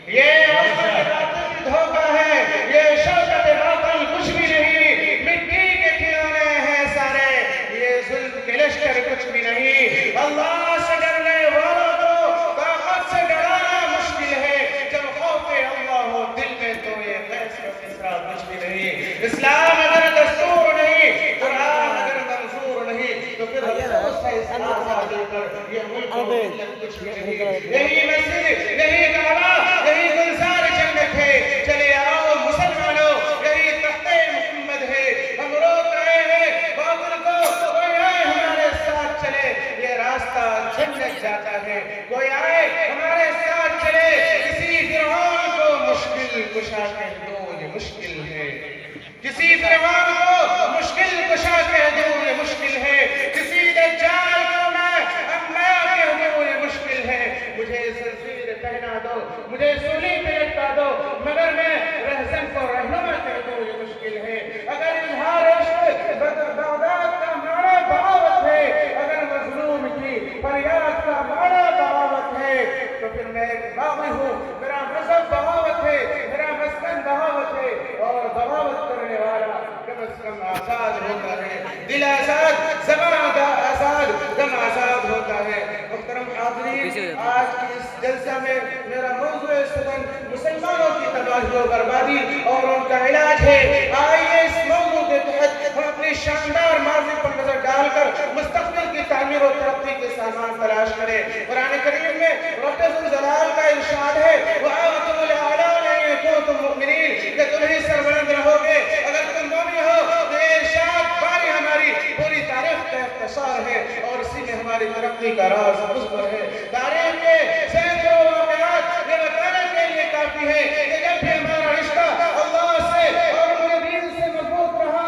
یہ عظمت باطل دھوکہ ہے، یہ شوکت باطل کچھ بھی نہیں، مٹی کے کھلونے ہیں سارے، یہ ظلم کے لشکر کچھ بھی نہیں۔ اللہ سے ڈرنے والوں کو طاقت سے ڈرانا مشکل ہے، جب خوف اللہ ہو دل میں تو یہ فیصلہ تیسرا کچھ بھی نہیں۔ اسلام اگر دستور نہیں، قرآن اگر منظور نہیں، تو پھر افسوس ہے اس آزا دے کر یہ ملک و ملت کچھ بھی نہیں۔ یہی مسجد، یہی کعبہ، یہی گلزار جنت ہے، چلے آؤ مسلمانوں، یہی تخت محمد ہے۔ ہم روک رہے ہیں باطل کو، کوئی آئے ہمارے ساتھ چلے، یہ راستہ جنت جاتا ہے۔ کوئی آئے ہمارے ساتھ چلے، کسی فرعون کو مشکل کشا کہہ دو یہ مشکل ہے، کسی فرعون کو مشکل کشا کہہ دو یہ مشکل ہے، کسی دجال کو میں اما کہہ دو یہ مشکل ہے۔ مجھے زنجیر پہنا دو، مجھے سولی پہ لٹکا دو، مگر میں رہزن کو رہنما کہہ دو یہ مشکل ہے۔ اگر اظہار عشق بغداد کا معنی بغاوت ہے، اگر مظلوم کی فریاد کا معنی بغاوت ہے، تو پھر میں ایک باغی ہوں، میرا مذہب بغاوت ہے، میرا مسکن بغاوت ہے، اور بغاوت کرنے والا کم از کم آزاد ہوتا ہے۔ دل آزاد، زبان آزاد، دم آزاد ہوتا ہے۔ محترم حاضرین، آج کی اس جلسہ میں میرا موضوع سخن مسلمانوں کی تباہی و بربادی اور ان کا علاج ہے۔ آئیے اس موضوع کے تحت ہم اپنی شاندار ماضی پر نظر ڈال کر مستقبل کی تعمیر و ترقی کے سامان تلاش کریں۔ قرآن کریم میں رب ذوالجلال کا ارشاد ہے وَأَعْتُوا الْأَعْلَانَ إِن كُنتُم مُؤْمِنِينَ، کہ تم ہی سربلند رہو گے اگر تم مومن ہو۔ تو یہ ارشاد باری ہماری پوری تاریخ کا اختصار ہے اور اسی میں ہماری ترقی کا راز مضمر ہے۔ تاریخ کے سینکڑوں واقعات یہ بتانے کے لیے کافی ہے کہ جب بھی ہمارا رشتہ اللہ سے اور ان کے دین سے مضبوط رہا،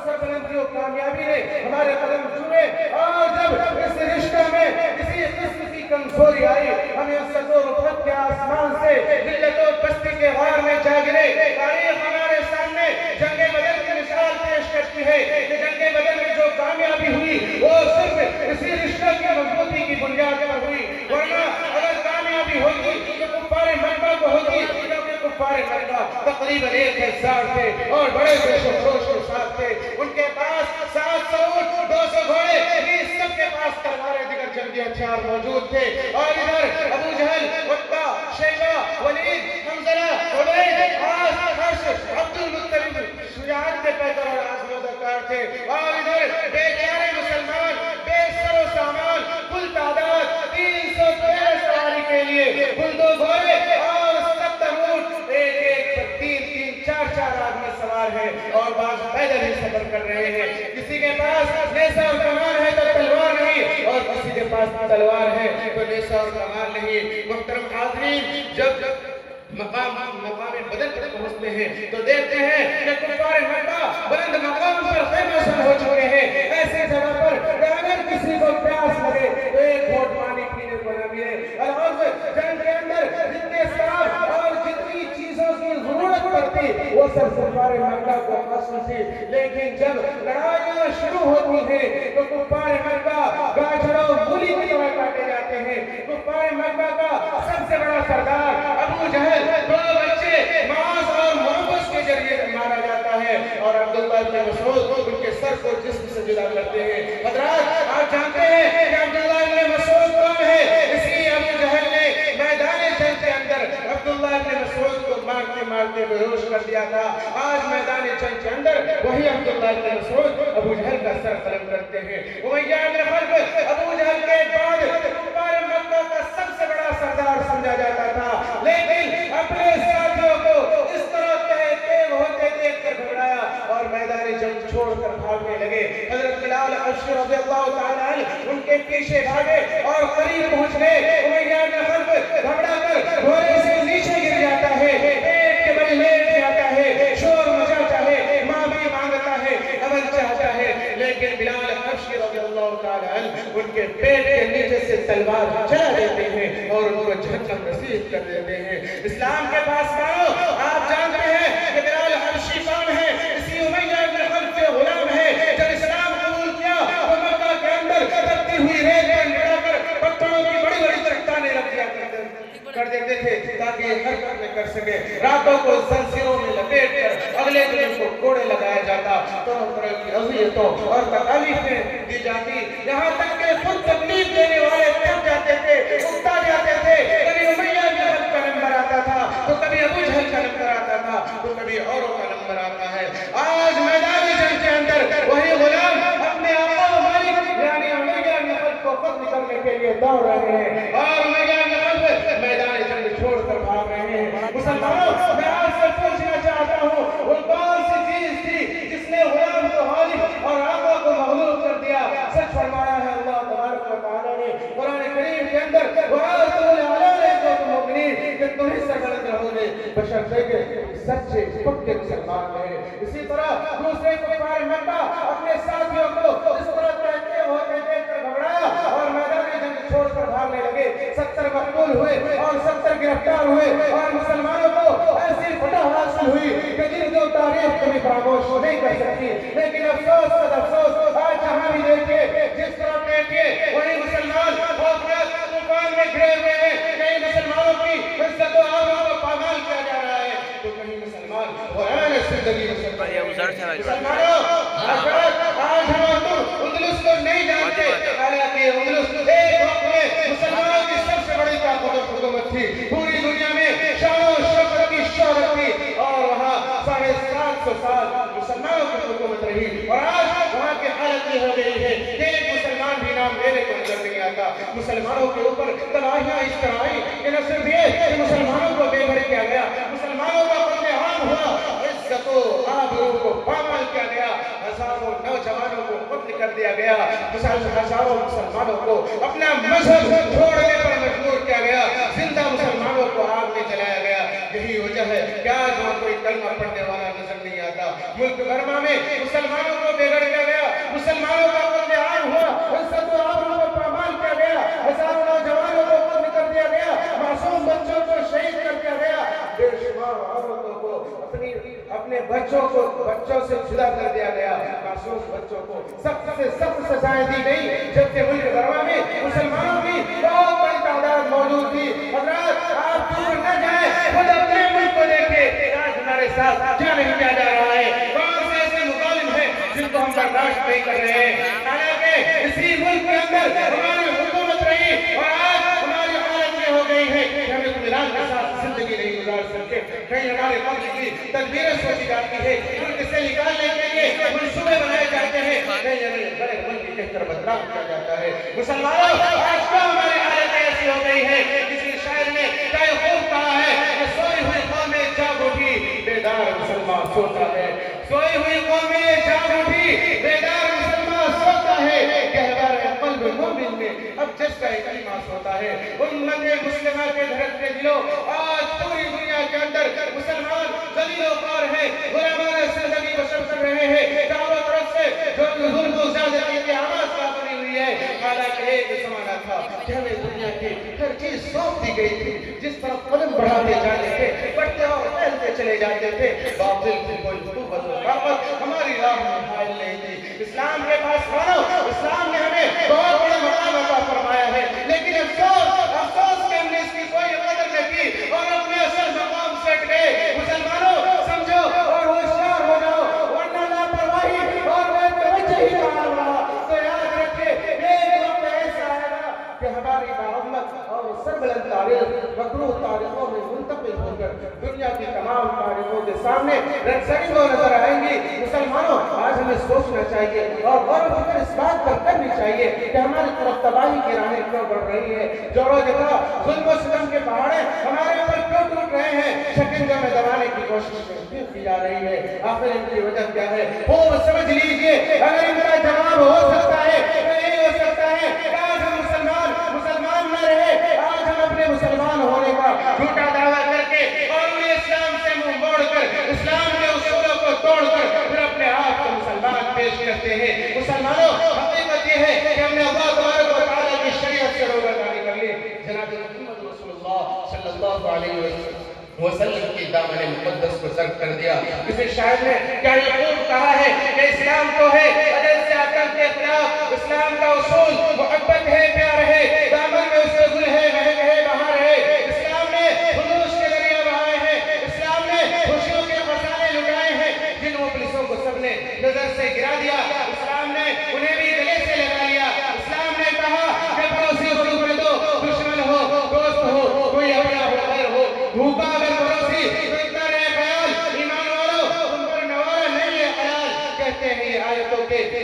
سربلندی و کامیابی نے ہمارے قدم چھوئے، اور جب اس رشتہ میں کسی قسم کی کمزوری آئی، ہمیں عزت و رفعت کے آسمان سے ذلت و پستی کے غار میں جا گرے۔ تاریخ ہمارے سامنے جنگ بدر کی مثال پیش کرتی ہے کہ جنگ بدر میں جو کامیابی ہوئی وہ صرف اسی رشتہ کی مضبوطی کی بنیاد پر ہوئی، ورنہ اگر کامیابی ہوتی تو کفار مکہ کو ہوتی، کیونکہ کفار مکہ تقریباً 1000 تھے اور بڑے جوش و خروش کے ساتھ تھے۔ ان کے پاس 700 اونٹ، 200 گھوڑے، یہ سب کے پاس تلواریں، دیگر جنگی ہتھیار موجود تھے، اور ادھر ابو جہل، عتبہ، شیبہ، ولید، حنظلہ، عبید، عاص، حرش، عبد المطلب شجاعت کے پیکر اور آزمودہ کار تھے، اور ادھر بے پیارے مسلمان، بے سر و سامان، کل تعداد 313 سواری کے لیے بلدو گھوڑے اور 70 اونٹ، ایک پر 3 4 آدمی سوار ہیں اور بعض پیدل ہی سفر کر رہے ہیں۔ کسی کے پاس نیزہ اور کمان ہے تو تلوار نہیں، اور کسی کے پاس تلوار ہے تو نیزہ اور کمان نہیں۔ محترم حاضرین، جب مقام بدر پر پہنچتے ہیں تو دیکھتے ہیں کہ کفار مکہ بلند مقام پر خیمہ سن ہو چکے ہیں، ایسے جگہ پر کہ اگر کسی کو پیاس لگے تو ایک گھونٹ پانی پینے کو نہ ملے۔ الغرض جنگ کے اندر جتنے سلاح اور جتنی چیزوں کی ضرورت پڑتی وہ سب کفار مکہ کو حاصل تھی، لیکن جب لڑائیاں شروع ہوتی ہیں تو کفار مکہ گاجر و مولی کی طرح کاٹے جاتے ہیں۔ کفار مکہ کا سب سے بڑا سردار ابو جہل، 2 بچے معاذ اور محبس کے ذریعے مارا جاتا ہے، اور عبداللہ بن مسعود ان کے سر کو جسم سے جدا کرتے ہیں۔ حضرات، آپ جانتے ہیں کہ عبداللہ بن مسعود کون ہے؟ اسی ابو جہل نے میدان جنگ کے اندر عبداللہ بن مسعود کو مارتے مارتے بے ہوش کر دیا تھا۔ آج میدان جنگ کے اندر وہی عبداللہ بن مسعود ابو جہل کا سر قلم کرتے ہیں۔ امیہ بن خلف ابو جہل کے بعد کفار مکہ کا سب سے بڑا سردار سمجھا جاتا تھا، لیکن اپنے ساتھیوں کو اس طرح تیز ہوتے دیکھ کر گھبرایا اور میدان جنگ چھوڑ کر بھاگنے لگے۔ حضرت بلال حبشی رضی اللہ تعالیٰ عنہ ان کے پیچھے بھاگے اور قریب پہنچ گئے۔ امیہ بن خلف گھبرا کر گھوڑے سے نیچے گر جاتا ہے، پیٹ کے بل لیٹ جاتا ہے، شور مچاتا ہے، معافی مانگتا ہے، امن چاہتا ہے، لیکن بلال حبشی رضی اللہ تعالیٰ عنہ ان کے پیٹ کے نیچے سے تلوار چلا دیتے ہیں اور ان کو جہنم نصیب کر دیتے ہیں۔ اسلام کے پاس مانو، آپ جانتے ہیں کہ بلال حبشی کون ہے؟ اسی امیہ بن خلف کے غلام ہے۔ جب اسلام قبول کیا تو مکہ کے اندر تپتی ہوئی ریت پر لڑا کر پتھروں کی بڑی بڑی چٹانیں رکھ دیا کر دیتے تھے، تاکہ یہ حرکت میں کر سکے. راتوں کو زنجیروں میں لپیٹ کر اگلے دن ان کو کوڑے لگایا جاتا, طرح طرح کی اذیتوں اور تکالیفیں دی جاتی, یہاں تک کہ خود تکلیف دینے والے تھک جاتے تھے, اکتا جاتے تھے. کبھی امیہ بن کا نمبر آتا تھا تو کبھی ابو جہل کا نمبر آتا تھا تو کبھی اوروں کا نمبر آتا ہے. آج میدان جنگ کے اندر وہی غلام اپنے آقا و مالک یعنی امیہ نسل کو ختم کرنے کے لیے دوڑ رہے ہیں, اور امیہ نسل میدان جنگ چھوڑ کر بھاگ رہے ہیں. مسلمانوں, میں آج سے پوچھنا چاہتا ہوں, وہ کون سی چیز تھی جس نے غلام کو غالب اور آقا کو مغلوب کر دیا؟ سچ فرمایا ہے اللہ تبارک و تعالیٰ نے قرآن کریم کے اندر, وَآتُوا لِعَلَىٰ مُؤْمِنِينَ, کہ تم ہی سربلند رہو گے بشرطے کہ سچے پکے مسلمان رہے. اسی طرح دوسرے کفار مکہ اپنے ساتھیوں کو اس طرح کہتے ہوتے دیکھ کر گھبرایا اور میدان جنگ چھوڑ کر بھاگنے لگے. 70 مقتول ہوئے اور 70 گرفتار ہوئے, اور مسلمانوں کو ایسی فتح حاصل ہوئی کہ جن کو تاریخ کبھی فراموش نہیں کر سکتی. لیکن افسوس پر افسوس, آج جہاں بھی دیکھیے, جس طرح دیکھیے, وہی مسلمان خوفناک طوفان میں گھرے ہوئے ہیں. کئی مسلمانوں کی عزت و آبرو کو پامال کیا جا رہا ہے تو کہیں مسلمان قرآن زندگی مسلمانوں. آج ہم اندلس کو نہیں جانتے, حالانکہ اندلس ایک وقت میں مسلمانوں کی سب سے بڑی طاقتور حکومت تھی. پوری دنیا میں شان و شوکت کی شہرت تھی, اور وہاں 750 سال مسلمانوں کی حکومت رہی. اور آج وہاں کی حالت یہ ہو گئی ہے کہ ایک مسلمان بھی نام لینے کو نظر نہیں آتا. مسلمانوں کے اوپر تباہیاں اس طرح آئی کہ نہ صرف یہ کہ مسلمانوں کو بے گھر کیا گیا, مسلمانوں کا قتل عام ہوا, عزت و آبرو کو پامال کیا گیا, ہزاروں نوجوانوں کو قتل کر دیا گیا, ہزاروں مسلمانوں کو اپنا مذہب چھوڑنے پر مجبور کیا گیا, زندہ مسلمانوں کو آگ میں جلایا گیا. یہی وجہ ہے کہ آج وہاں کوئی کلمہ پڑھنے والا نظر نہیں آتا. ملک برما میں مسلمانوں کو بگڑ کیا گیا, مسلمانوں کا قتل عام ہوا, عزت و آبرو کو پامال کیا گیا, ہزاروں نوجوانوں کو قتل کر دیا گیا, معصوم بچوں کو شہید کر دیا گیا, بے شمار عورتوں کو اپنے بچوں سے جدا کر دیا گیا, معصوم بچوں کو سخت سے سخت سزائیں دی گئی. جبکہ ملک برما میں مسلمانوں کی بہت بڑی تعداد موجود تھی. حضرات, آپ دور نہ جائیں, خود اپنے ملک کو دیکھیں, آج ہمارے ساتھ کیا نہیں کیا جا رہا ہے. کون سے ایسے مظالم ہیں جن کو ہم برداشت نہیں کر رہے ہیں, حالانکہ اسی ملک کے اندر ہماری حکومت رہی, اور آج ہماری حالت یہ ہو گئی ہے کہ ہم اطمینان کے ساتھ زندگی نہیں گزار سکتے. کہیں ہمارے قبض کی تدبیریں سوچی جاتی ہے, ملک سے نکالنے کے لیے منصوبے بنائے جاتے ہیں, کہیں ہمیں بڑے ملک کی کہہ کر بدنام کیا جاتا ہے. مسلمانوں, آج کیا ہماری حالت ایسی ہو گئی ہے, کسی شاعر نے کیا خوب کہا ہے کہ سوئی ہوئی قومیں جاگ اٹھی, بیدار مسلمان سوتا ہے. سوئی ہوئی قومیں جاگ اٹھی, بیدار مسلمان سوتا ہے. گہوارِ قلب مومن میں اب جس کا ایک کلمہ سوتا ہے. امت مسلمہ کے دھڑکتے دلوں, آج پوری دنیا کے اندر مسلمان ذلیل و خوار ہیں, غلامانہ زندگی بسر کر رہے ہیں. چاروں طرف سے جو ظلم و زیادتی کی آواز بنی ہوئی ہے. حالانکہ ایک زمانہ تھا کہ ہمیں دنیا کی ہر چیز سونپ دی گئی تھی, جس طرف قدم بڑھاتے جاتے تھے, بڑھتے اور پھیلتے چلے جاتے تھے. باطل کی کوئی قوت و طاقت ہماری راہ میں حائل نہیں تھی. اسلام کے پاس مانو, اسلام نے ہمیں بہت بڑا مقام عطا فرمایا ہے, لیکن افسوس کہ ہم نے اس کی کوئی قدر نہ کی اور اپنے اصل مقام سے ہٹ گئے. مسلمانوں, سمجھو اور ہوشیار ہو جاؤ, ورنہ لاپرواہی اور بے توجہی کا حال رہا تو یاد رکھے, ایک وقت ایسا آئے گا کہ ہماری باعظمت اور سربلند تاریخ مکروہ تاریخوں میں منتقل ہو کر دنیا کی تمام تاریخوں کے سامنے رنگ و نظر آئیں گی. مسلمانوں, آج ہمیں سوچنا چاہیے اور غور و فکر اس بات پر کرنی چاہیے کہ ہماری طرف تباہی کی راہیں کیوں بڑھ رہی ہے. جوڑوں جگہ ظلم و ستم کے پہاڑے ہمارے اوپر کیوں ٹوٹ رہے ہیں, شکنجہ میں دبانے کی کوشش کیوں کی جا رہی ہے. آخر ان کی وجہ کیا ہے, خوب سمجھ لیجئے. اگر ان کا جواب ہو سکتا ہے تو یہ ہو سکتا ہے کہ آج ہم مسلمان نہ رہے, آج ہم اپنے مسلمان ہونے کا جھوٹا دعویٰ کر کے اور انہیں اسلام سے منہ موڑ کر, اسلام کے اصولوں کو توڑ کر پھر اپنے آپ کو مسلمان پیش کرتے ہیں. مسلمانوں, حقیقت یہ ہے کہ ہم نے اللہ تبارک و تعالیٰ کی شریعت سے روگردانی کر لی. جناب محمد رسول اللہ صلی اللہ علیہ وسلم کی دامن مقدس کو سرد کر دیا. کسی شاعر نے کیا یہ خوب کہا ہے کہ اسلام تو ہے عدل سے عقل کے خلاف, اسلام کا اصول محبت ہے, پیار ہے, دامن میں اس کے گل ہے, مہک ہے, بہار ہے. اسلام نے